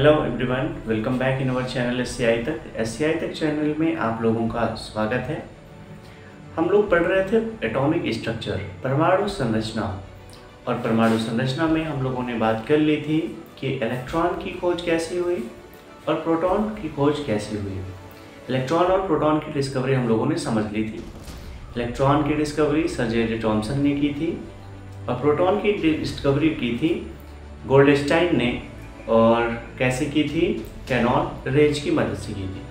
Hello everyone, welcome back in our channel SCI तक। SCI तक channel में आप लोगों का स्वागत है। हम लोग पढ़ रहे थे एटॉमिक स्ट्रक्चर, परमाणु संरचना। और परमाणु संरचना में हम लोगों ने बात कर ली थी कि इलेक्ट्रॉन की खोज कैसे हुई और प्रोटॉन की खोज कैसे हुई। इलेक्ट्रॉन और प्रोटॉन की डिस्कवरी हम लोगों ने समझ ली थी। इलेक्ट्रॉन की डिस्कवरी सर जे थॉमसन ने की थी और प्रोटॉन की डिस्कवरी की थी गोल्डस्टाइन ने। और कैसे की थी? कैनॉन रेज की मदद से की थी।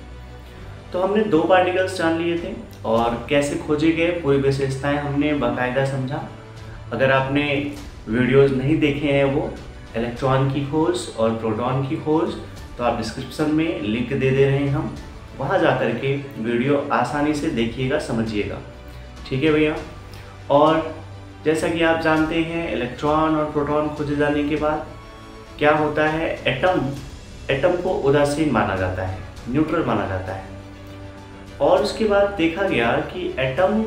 तो हमने दो पार्टिकल्स जान लिए थे और कैसे खोजे गए पूरी विशेषताएं हमने बाकायदा समझा। अगर आपने वीडियोस नहीं देखे हैं वो इलेक्ट्रॉन की खोज और प्रोटॉन की खोज, तो आप डिस्क्रिप्शन में लिंक दे रहे हैं हम, वहाँ जा कर के वीडियो आसानी से देखिएगा, समझिएगा। ठीक है भैया। और जैसा कि आप जानते हैं, इलेक्ट्रॉन और प्रोटॉन खोजे जाने के बाद क्या होता है, एटम को उदासीन माना जाता है, न्यूट्रल माना जाता है। और उसके बाद देखा गया कि एटम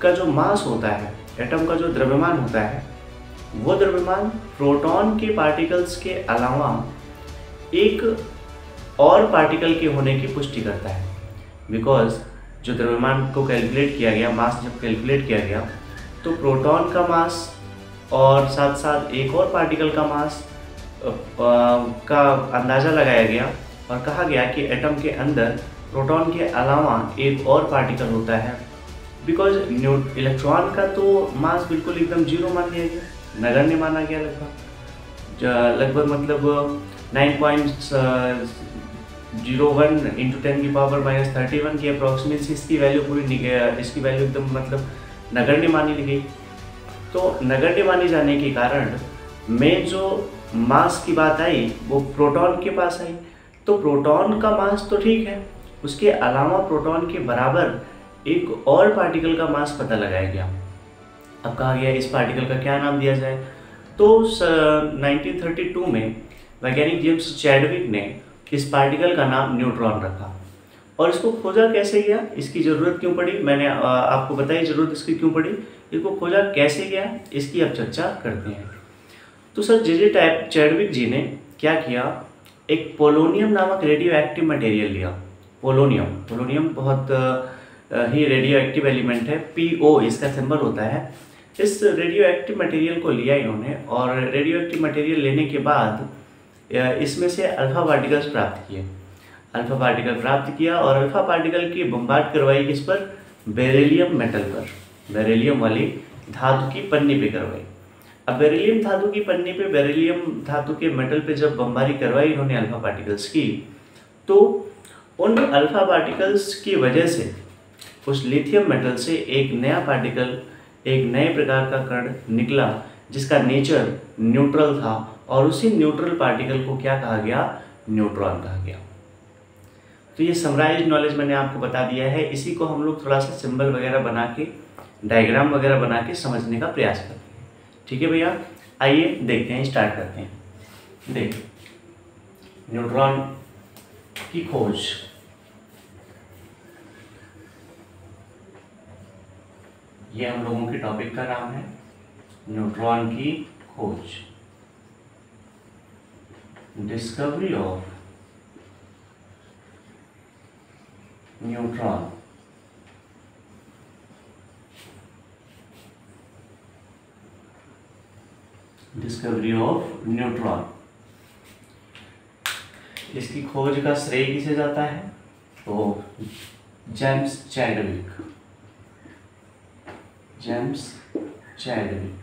का जो मास होता है, एटम का जो द्रव्यमान होता है, वो द्रव्यमान प्रोटॉन के पार्टिकल्स के अलावा एक और पार्टिकल के होने की पुष्टि करता है। बिकॉज जो द्रव्यमान को कैलकुलेट किया गया, मास जब कैलकुलेट किया गया, तो प्रोटॉन का मास और साथ साथ एक और पार्टिकल का मास का अंदाज़ा लगाया गया और कहा गया कि एटम के अंदर प्रोटॉन के अलावा एक और पार्टिकल होता है। बिकॉज इलेक्ट्रॉन का तो मास बिल्कुल एकदम जीरो मान लिया गया, नगण्य माना गया। लगभग मतलब 9.01 × 10⁻³ की अप्रॉक्सीमेटली इसकी वैल्यू इसकी वैल्यू एकदम मतलब नगण्य मानी गई। तो नगण्य माने जाने के कारण में जो मास की बात आई वो प्रोटॉन के पास आई। तो प्रोटॉन का मास तो ठीक है, उसके अलावा प्रोटॉन के बराबर एक और पार्टिकल का मास पता लगाया गया। अब कहा गया इस पार्टिकल का क्या नाम दिया जाए। तो 1932 में वैज्ञानिक जेम्स चैडविक ने इस पार्टिकल का नाम न्यूट्रॉन रखा। और इसको खोजा कैसे गया, इसकी ज़रूरत क्यों पड़ी, मैंने आपको बताई ज़रूरत इसकी क्यों पड़ी। इसको खोजा कैसे गया, इसकी अब चर्चा करते हैं। तो सर जे चैडविक जी ने क्या किया, एक पोलोनियम नामक रेडियो एक्टिव मटेरियल लिया। पोलोनियम बहुत ही रेडियो एक्टिव एलिमेंट है, PO इसका सिंबल होता है। इस रेडियो एक्टिव मटेरियल को लिया इन्होंने और रेडियो एक्टिव मटेरियल लेने के बाद इसमें से अल्फा पार्टिकल्स प्राप्त किए। अल्फा पार्टिकल प्राप्त किया और अल्फा पार्टिकल की बम्बार्ड करवाई किस पर? बेरिलियम मेटल पर, बेरिलियम वाली धातु की पन्नी पे करवाई। अब बेरिलियम धातु की पन्नी पे, बेरिलियम धातु के मेटल पे जब बमबारी करवाई इन्होंने अल्फा पार्टिकल्स की, तो उन अल्फा पार्टिकल्स की वजह से उस लिथियम मेटल से एक नया पार्टिकल, एक नए प्रकार का कण निकला जिसका नेचर न्यूट्रल था। और उसी न्यूट्रल पार्टिकल को क्या कहा गया? न्यूट्रॉन कहा गया। तो ये समराइज्ड नॉलेज मैंने आपको बता दिया है। इसी को हम लोग थोड़ा सा सिंबल वगैरह बना के, डायग्राम वगैरह बना के समझने का प्रयास करते हैं। ठीक है भैया, आइए देखते हैं, स्टार्ट करते हैं। देखिए, न्यूट्रॉन की खोज। ये हम लोगों के टॉपिक का नाम है, न्यूट्रॉन की खोज, discovery of neutron. Discovery of neutron. इसकी खोज का श्रेय किसे जाता है? तो James Chadwick. James Chadwick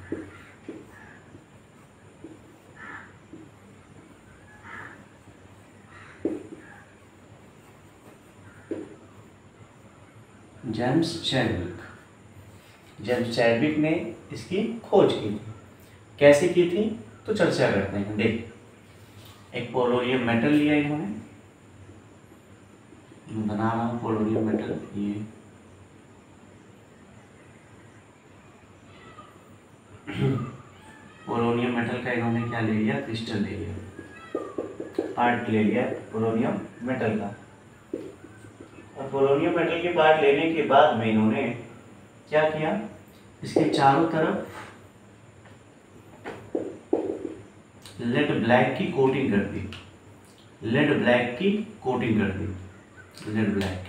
James Chadwick ने इसकी खोज की थी। कैसे की थी तो चर्चा करते हैं। देख, एक पोलोनियम मेटल लिया इन्होंने, बना रहा हूं पोलोनियम मेटल। ये पोलोनियम मेटल का इन्होंने क्या ले लिया? क्रिस्टल ले लिया, पार्ट ले लिया पोलोनियम मेटल का। और पोलोनियम मेटल के पार्ट लेने के बाद में इन्होंने क्या किया, इसके चारों तरफ लेड ब्लैक की कोटिंग कर दी। लेड ब्लैक की कोटिंग कर दी, लेड ब्लैक की।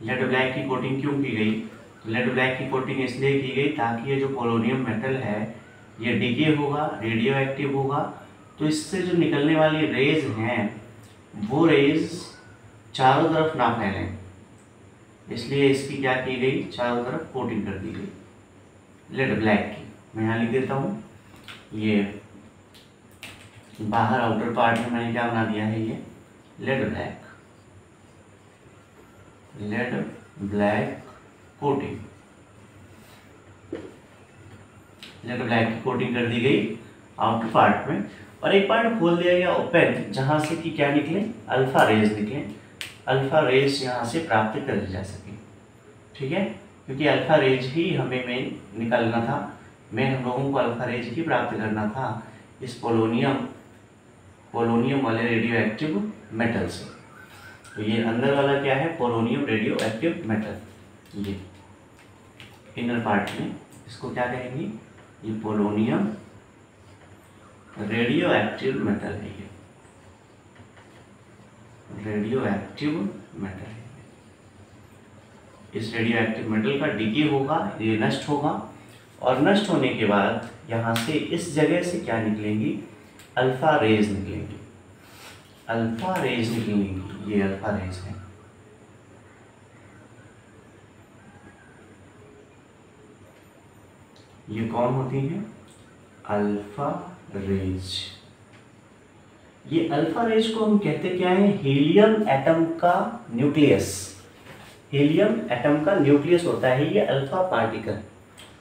लेड ब्लैक की कोटिंग क्यों की गई? लेड ब्लैक की कोटिंग इसलिए की गई ताकि ये जो पोलोनियम मेटल है ये डिके होगा, रेडियो एक्टिव होगा, तो इससे जो निकलने वाली रेज हैं वो रेज चारों तरफ ना फैलें, इसलिए इसकी क्या की गई, चारों तरफ कोटिंग कर दी गई लेड ब्लैक की। मैं यहाँ लिख देता हूँ, ये बाहर आउटर पार्ट में मैंने क्या बना दिया है, ये lead black, lead black coating, lead black की कोटिंग कर दी गई आउटर पार्ट में, और एक पार्ट खोल दिया गया ओपन, जहां से कि क्या निकले, अल्फा रेज निकले, अल्फा रेज यहाँ से प्राप्त कर ली जा सके। ठीक है, क्योंकि अल्फा रेज ही हमें मेन निकालना था, मेन हम लोगों को अल्फा रेज ही प्राप्त करना था इस पोलोनियम वाले रेडियो एक्टिव मेटल से। तो ये अंदर वाला क्या है, पोलोनियम रेडियो एक्टिव मेटल, ये इनर पार्ट में इसको क्या कहेंगे, ये पोलोनियम रेडियो एक्टिव मेटल है, ये रेडियो एक्टिव मेटल है। इस रेडियो एक्टिव मेटल का डिके होगा, ये नष्ट होगा, और नष्ट होने के बाद यहाँ से इस जगह से क्या निकलेंगी, अल्फा रेज निकलेंगी, अल्फा रेज निकलेंगी, ये अल्फा रेज है। ये कौन होती है, अल्फा रेज। ये अल्फा रेज को हम कहते क्या है, हीलियम एटम का न्यूक्लियस, हीलियम एटम का न्यूक्लियस होता है ये अल्फा पार्टिकल,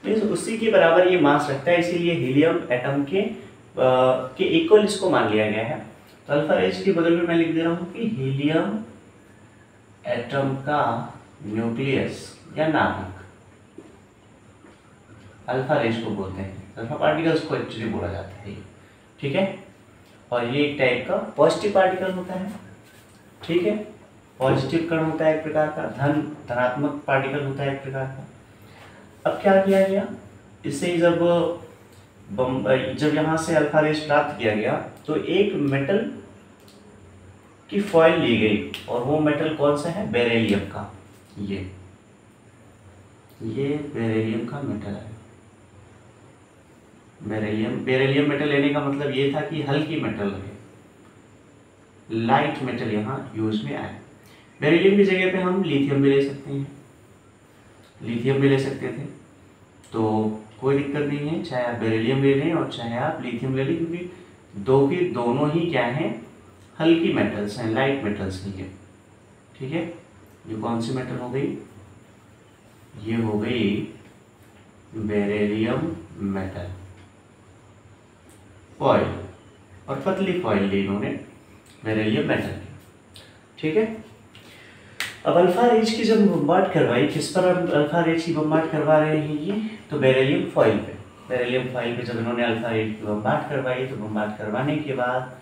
मीन्स उसी के बराबर ये मास रखता है, इसीलिए हीलियम एटम के इक्वल इसको मान लिया गया है। तो अल्फा रेज के बदल में मैं लिख दे रहा हूँ कि हीलियम एटम का न्यूक्लियस या नाभिक, अल्फा रेज को बोलते हैं, अल्फा पार्टिकल्स को एक्चुअली बोला जाता है। ठीक है, और ये एक टाइप का पॉजिटिव पार्टिकल होता है। ठीक है, पॉजिटिव कण होता है एक प्रकार का, धनात्मक पार्टिकल होता है एक प्रकार का। अब क्या किया गया, इससे जब यहाँ से अल्फा रेज प्राप्त किया गया तो एक मेटल की फॉइल ली गई, और वो मेटल कौन सा है, बेरिलियम का, ये बेरिलियम का मेटल है। बेरिलियम मेटल लेने का मतलब ये था कि हल्की मेटल है, लाइट मेटल यहाँ यूज में आए। बेरिलियम की जगह पे हम लिथियम भी ले सकते हैं, लिथियम भी ले सकते थे, तो कोई दिक्कत नहीं है, चाहे आप बेरिलियम ले लें और चाहे आप लिथियम ले लें, क्योंकि दोनों ही क्या हैं, हल्की मेटल्स हैं, लाइट मेटल्स हैं ये। ठीक है, ये कौन सी मेटल हो गई, ये हो गई बेरिलियम मेटल फॉइल, और पतली फॉइल ली इन्होंने बेरिलियम मेटल की। ठीक है, अब अल्फा रेज की जब बम्बार्ड करवाई, किस पर अल्फा रेज की बम्बार्ड करवा रहे हैं ये, तो बेरिलियम फॉइल पे। बेरिलियम फॉइल पे जब इन्होंने अल्फा रेज की बम्बार्ड करवाई, तो बम्बार्ड करवाने के बाद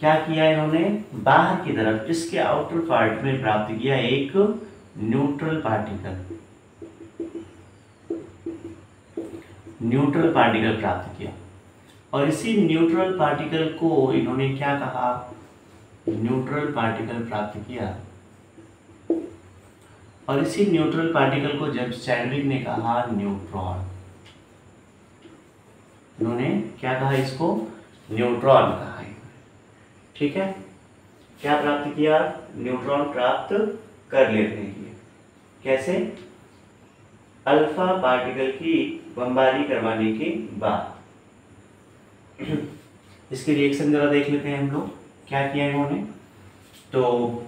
क्या किया इन्होंने, बाहर की तरफ इसके आउटर पार्ट में प्राप्त किया एक न्यूट्रल पार्टिकल, न्यूट्रल पार्टिकल प्राप्त किया, और इसी न्यूट्रल पार्टिकल को इन्होंने क्या कहा, न्यूट्रल पार्टिकल प्राप्त किया, और इसी न्यूट्रल पार्टिकल को जब चैडविक ने कहा न्यूट्रॉन, उन्होंने क्या कहा, इसको न्यूट्रॉन कहा है। ठीक है, क्या प्राप्त किया, न्यूट्रॉन प्राप्त कर लेते हैं। कैसे, अल्फा पार्टिकल की बमबारी करवाने के बाद। इसके रिएक्शन जरा देख लेते हैं हम लोग, क्या किया इन्होंने, तो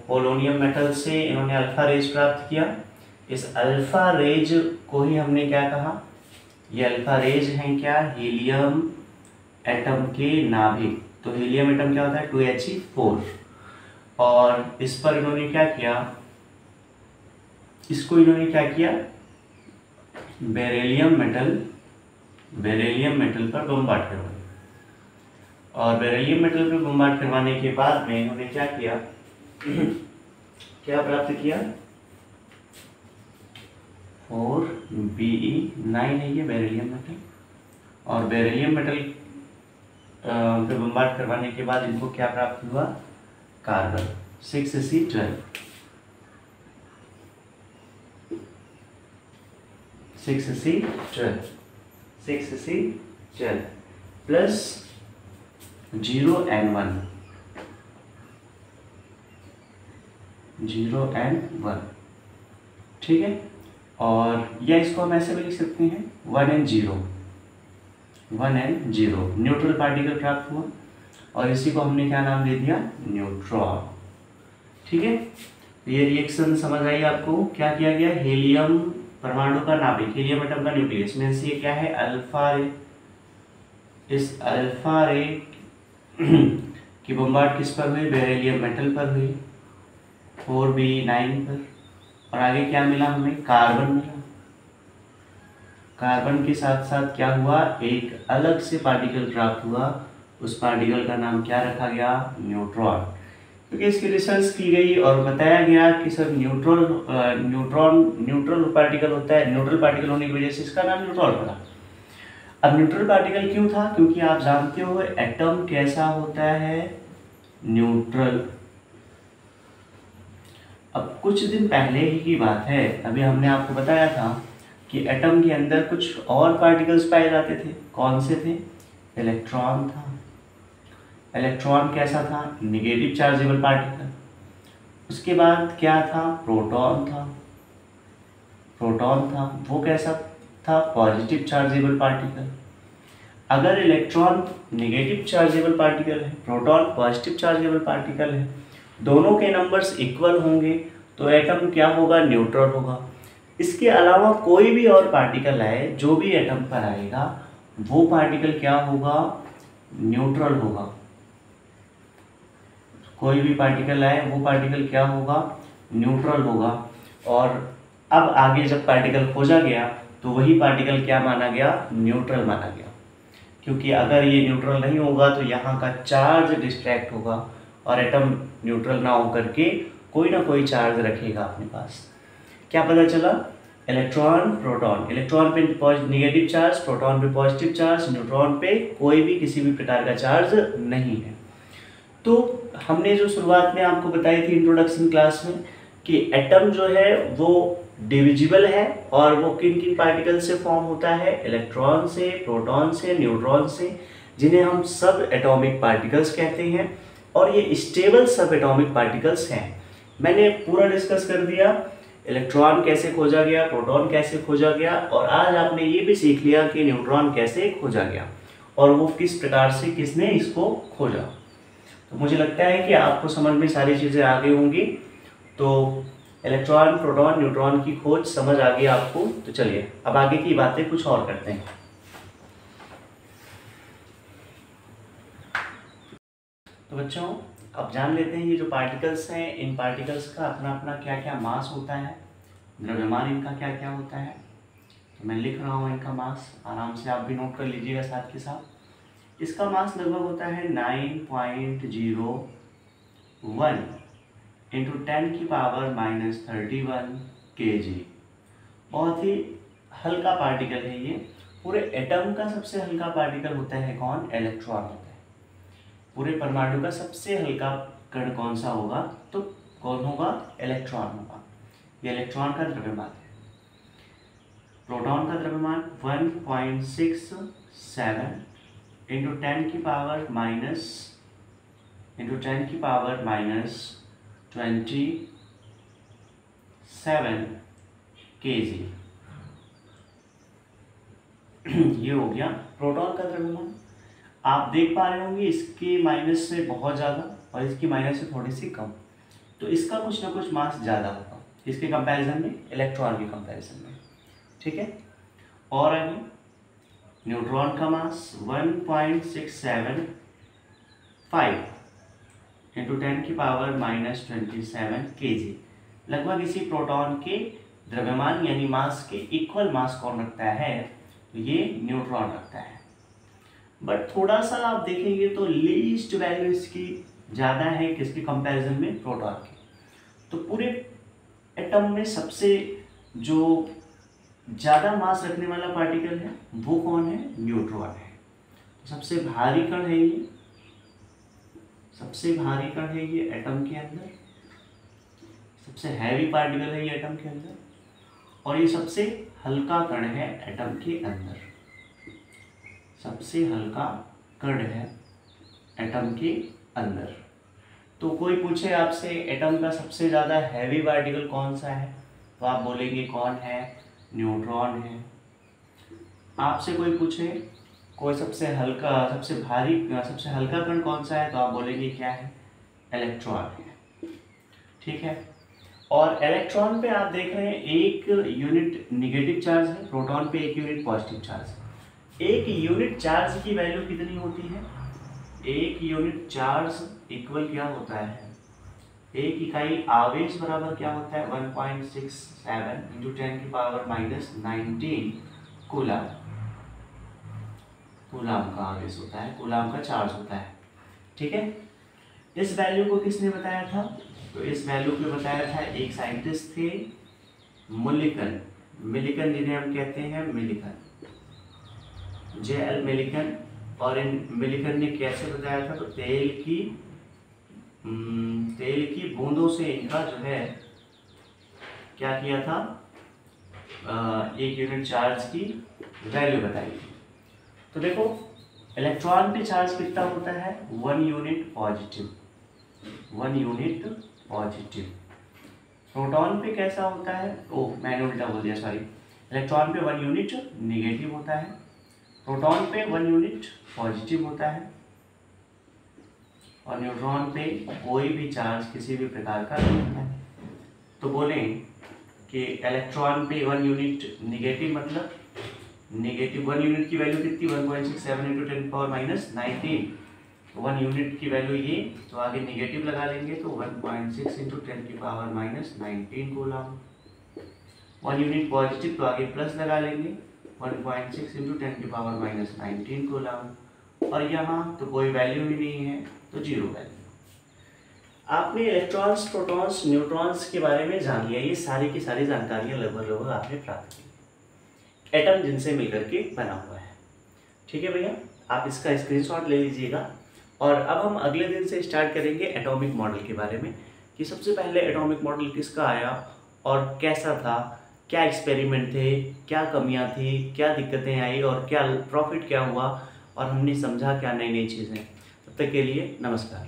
पोलोनियम मेटल से इन्होंने अल्फा रेज प्राप्त किया, इस अल्फा रेज को ही हमने क्या कहा, ये अल्फा रेज हैं क्या, हीलियम एटम के नाभिक। तो हीलियम एटम क्या होता है, 2He4, और इस पर इन्होंने क्या किया, इसको इन्होंने क्या किया, बेरिलियम मेटल पर बम्बार्ड करवाया, और बेरिलियम मेटल पर बम्बार्ड करवाने के बाद में इन्होंने क्या किया, क्या प्राप्त किया, 4Be9 है ये बेरिलियम मेटल। और बेरिलियम मेटल पे बम्बार्ड करवाने के बाद इनको क्या प्राप्त हुआ? कार्बन 6C12 प्लस 0N1 ठीक है। और या इसको हम ऐसे भी लिख सकते हैं 1N0 न्यूट्रल पार्टिकल प्राप्त हुआ और इसी को हमने क्या नाम दे दिया? न्यूट्रॉन। ठीक है, ये रिएक्शन समझ आई आपको? क्या किया गया? हीलियम परमाणु का नाभिक, हीलियम एटम का न्यूक्लियस में से क्या है? अल्फा रे। इस अल्फा रे की बम्बार्ड किस पर हुई? बेरिलियम मेटल पर हुई 4Be9 पर। और आगे क्या मिला हमें? कार्बन मिला। कार्बन के साथ साथ क्या हुआ? एक अलग से पार्टिकल प्राप्त हुआ, उस पार्टिकल का नाम क्या रखा गया? न्यूट्रॉन। क्योंकि इसकी रिसर्च की गई और बताया गया कि सर न्यूट्रल पार्टिकल होता है, न्यूट्रल पार्टिकल होने की वजह से इसका नाम न्यूट्रॉन पड़ा। अब न्यूट्रल पार्टिकल क्यों था? क्योंकि आप जानते हो एटम कैसा होता है? न्यूट्रल। अब कुछ दिन पहले ही की बात है, अभी हमने आपको बताया था कि एटम के अंदर कुछ और पार्टिकल्स पाए जाते थे। कौन से थे? इलेक्ट्रॉन था। इलेक्ट्रॉन कैसा था? Negative chargeable particle. उसके बाद क्या था? प्रोटॉन था। वो कैसा था? Positive chargeable particle. अगर इलेक्ट्रॉन निगेटिव चार्जेबल पार्टिकल है, प्रोटॉन पॉजिटिव चार्जेबल पार्टिकल है, दोनों के नंबर्स इक्वल होंगे तो एटम क्या होगा? न्यूट्रल होगा। इसके अलावा कोई भी और पार्टिकल आए, जो भी एटम पर आएगा वो पार्टिकल क्या होगा? न्यूट्रल होगा। कोई भी पार्टिकल आए वो पार्टिकल क्या होगा? न्यूट्रल होगा। और अब आगे जब पार्टिकल खोजा गया तो वही पार्टिकल क्या माना गया? न्यूट्रल माना गया। क्योंकि अगर ये न्यूट्रल नहीं होगा तो यहाँ का चार्ज डिस्ट्रैक्ट होगा और एटम न्यूट्रल ना होकर के कोई ना कोई चार्ज रखेगा अपने पास। क्या पता चला? इलेक्ट्रॉन प्रोटॉन, इलेक्ट्रॉन पे निगेटिव चार्ज, प्रोटॉन पे पॉजिटिव चार्ज, न्यूट्रॉन पे कोई भी किसी भी प्रकार का चार्ज नहीं है। तो हमने जो शुरुआत में आपको बताई थी इंट्रोडक्शन क्लास में कि एटम जो है वो डिविजिबल है और वो किन किन पार्टिकल से फॉर्म होता है? इलेक्ट्रॉन से, प्रोटॉन से, न्यूट्रॉन से, जिन्हें हम सब एटॉमिक पार्टिकल्स कहते हैं। और ये स्टेबल सब एटॉमिक पार्टिकल्स हैं। मैंने पूरा डिस्कस कर दिया इलेक्ट्रॉन कैसे खोजा गया, प्रोटॉन कैसे खोजा गया, और आज आपने ये भी सीख लिया कि न्यूट्रॉन कैसे खोजा गया और वो किस प्रकार से किसने इसको खोजा। तो मुझे लगता है कि आपको समझ में सारी चीज़ें आ गई होंगी। तो इलेक्ट्रॉन, प्रोटॉन, न्यूट्रॉन की खोज समझ आ गई आपको। तो चलिए अब आगे की बातें कुछ और करते हैं। तो बच्चों अब जान लेते हैं ये जो पार्टिकल्स हैं, इन पार्टिकल्स का अपना अपना क्या क्या मास होता है, द्रव्यमान इनका क्या क्या होता है। तो मैं लिख रहा हूँ इनका मास, आराम से आप भी नोट कर लीजिएगा साथ के साथ। इसका मास लगभग होता है 9.01 इंटू 10⁻³ kg। बहुत ही हल्का पार्टिकल है ये। पूरे एटम का सबसे हल्का पार्टिकल होता है कौन? इलेक्ट्रॉन होता है। पूरे परमाणु का सबसे हल्का कण कौन सा होगा? तो कौन होगा? इलेक्ट्रॉन होगा। ये इलेक्ट्रॉन का द्रव्यमान है। प्रोटॉन का द्रव्यमान 1.67 इंटू 10⁻27 kg। ये हो गया प्रोटॉन का द्रव्यमान। आप देख पा रहे होंगे इसके माइनस से बहुत ज़्यादा और इसकी माइनस से थोड़ी सी कम, तो इसका कुछ ना कुछ मास ज़्यादा होगा इसके कंपैरिजन में, इलेक्ट्रॉन के कंपैरिजन में। ठीक है, और आगे न्यूट्रॉन का मास 1.675 इंटू 10⁻27 kg। लगभग इसी प्रोटॉन के द्रव्यमान यानी मास के इक्वल मास कौन रखता है? तो ये न्यूट्रॉन रखता है। बट थोड़ा सा आप देखेंगे तो लीस्ट वैल्यू इसकी ज़्यादा है किसके कंपैरिजन में? प्रोटॉन की। तो पूरे एटम में सबसे जो ज़्यादा मास रखने वाला पार्टिकल है वो कौन है? न्यूट्रॉन है। सबसे भारी कण है ये, सबसे भारी कण है ये एटम के अंदर, सबसे हैवी पार्टिकल है ये एटम के अंदर, और ये सबसे हल्का कण है एटम के अंदर, सबसे हल्का कण है एटम के अंदर। तो कोई पूछे आपसे एटम का सबसे ज़्यादा हैवी पार्टिकल कौन सा है, तो आप बोलेंगे कौन है? न्यूट्रॉन है। आपसे कोई पूछे कोई सबसे हल्का, सबसे भारी, सबसे हल्का कण कौन सा है, तो आप बोलेंगे क्या है? इलेक्ट्रॉन है। ठीक है। और इलेक्ट्रॉन पे आप देख रहे हैं एक यूनिट निगेटिव चार्ज है, प्रोटॉन पे एक यूनिट पॉजिटिव चार्ज है। एक यूनिट चार्ज की वैल्यू कितनी होती है? एक यूनिट चार्ज इक्वल क्या होता है? एक इकाई आवेश बराबर क्या होता है? 1.67 इंटू 10⁻⁻19 कूलम। कूलम का आवेश होता है, कूलम का चार्ज होता है। ठीक है। इस वैल्यू को किसने बताया था? तो इस वैल्यू को बताया था एक साइंटिस्ट थे, मिलिकन। मिलिकन जिन्हें हम कहते हैं मिलिकन, J.L. मिलिकन। और इन मिलिकन ने कैसे बताया था? तो तेल की बूंदों से इनका जो है क्या किया था? एक यूनिट चार्ज की वैल्यू बताई थी। तो देखो इलेक्ट्रॉन पे चार्ज कितना होता है? 1 unit positive, 1 unit positive. Proton पे कैसा होता है? मैंने उल्टा बोल दिया, सॉरी। इलेक्ट्रॉन पे 1 यूनिट निगेटिव होता है, प्रोटॉन पे 1 यूनिट पॉजिटिव होता है, और न्यूट्रॉन पे कोई भी चार्ज किसी भी प्रकार का नहीं होता है। तो बोलें कि इलेक्ट्रॉन पे 1 यूनिट निगेटिव, मतलब निगेटिव 1 यूनिट की वैल्यू कितनी? 1.67 इंटू 10⁻⁻19। 1 यूनिट की वैल्यू ये, तो आगे निगेटिव लगा लेंगे तो 1.6 इंटू 10⁻⁻19 कूलम। 1 यूनिट पॉजिटिव तो आगे प्लस लगा लेंगे 1.6 इंटू 10⁻⁻19 कूलम। और यहाँ तो कोई वैल्यू ही नहीं है, तो जीरो वैल्यू। आपने इलेक्ट्रॉन्स, प्रोटॉन्स, न्यूट्रॉन्स के बारे में जान लिया। ये सारी की सारी जानकारियाँ लगभग आपने प्राप्त की। एटम जिनसे मिलकर के बना हुआ है। ठीक है भैया, आप इसका स्क्रीनशॉट ले लीजिएगा। और अब हम अगले दिन से स्टार्ट करेंगे एटॉमिक मॉडल के बारे में, कि सबसे पहले एटॉमिक मॉडल किसका आया और कैसा था, क्या एक्सपेरिमेंट थे, क्या कमियां थी, क्या दिक्कतें आई और क्या प्रॉफिट क्या हुआ, और हमने समझा क्या नई नई चीज़ें। तब तक के लिए नमस्कार।